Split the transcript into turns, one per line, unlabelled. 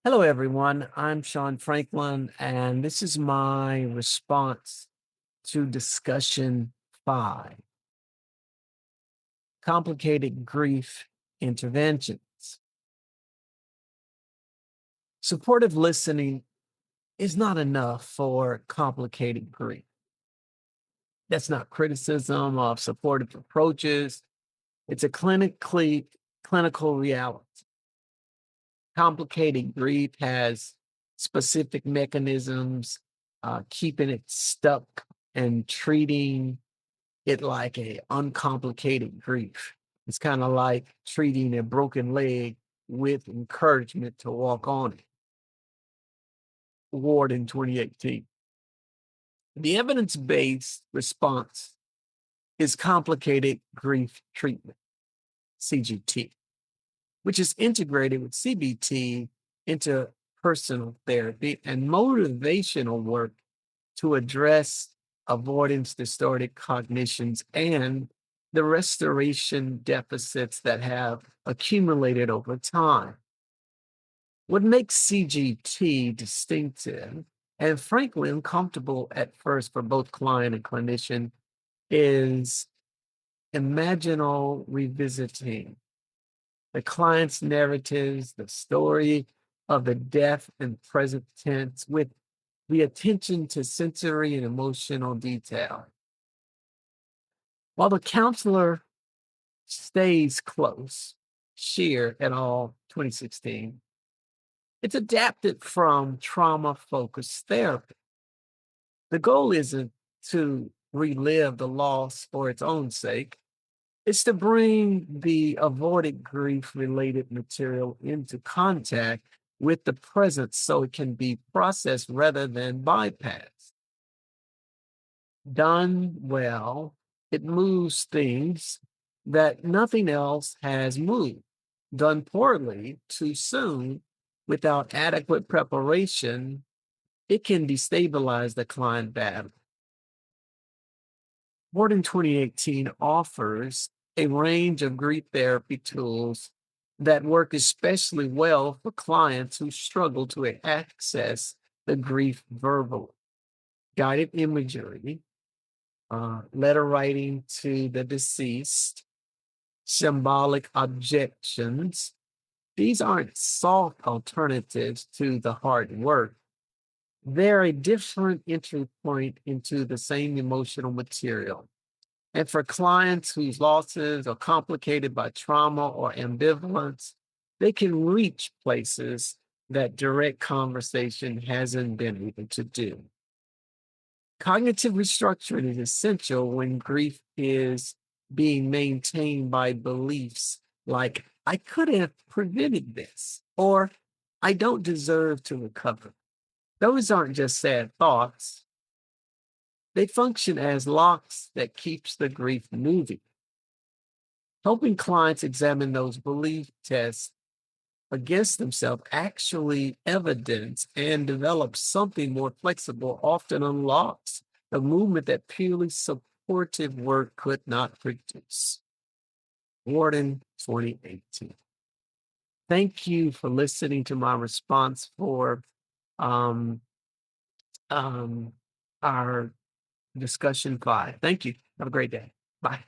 Hello, everyone. I'm Sean Franklin, and this is my response to discussion 5, complicated grief interventions. Supportive listening is not enough for complicated grief. That's not criticism of supportive approaches. It's a clinical reality. Complicated grief has specific mechanisms, keeping it stuck and treating it like a uncomplicated grief. It's kind of like treating a broken leg with encouragement to walk on it. Award in 2018. The evidence-based response is complicated grief treatment, CGT, which is integrated with CBT into personal therapy and motivational work to address avoidance distorted cognitions and the restoration deficits that have accumulated over time. What makes CGT distinctive and frankly uncomfortable at first for both client and clinician is imaginal revisiting the client's narratives, the story of the death and present tense with the attention to sensory and emotional detail. While the counselor stays close, Shear et al. 2016, it's adapted from trauma focused therapy. The goal isn't to relive the loss for its own sake, it's to bring the avoided grief related material into contact with the present so it can be processed rather than bypassed. Done well, it moves things that nothing else has moved. Done poorly, too soon, without adequate preparation, it can destabilize the client badly. More than 2018 offers a range of grief therapy tools that work especially well for clients who struggle to access the grief verbally. Guided imagery, letter writing to the deceased, symbolic objections. These aren't soft alternatives to the hard work. They're a different entry point into the same emotional material. And for clients whose losses are complicated by trauma or ambivalence, they can reach places that direct conversation hasn't been able to do. Cognitive restructuring is essential when grief is being maintained by beliefs like, I could have prevented this, or I don't deserve to recover. Those aren't just sad thoughts. They function as locks that keeps the grief moving. Helping clients examine those belief tests against themselves actually evidence and develop something more flexible often unlocks the movement that purely supportive work could not produce. Warden 2018. Thank you for listening to my response for um, um, our discussion 5. Thank you. Have a great day. Bye.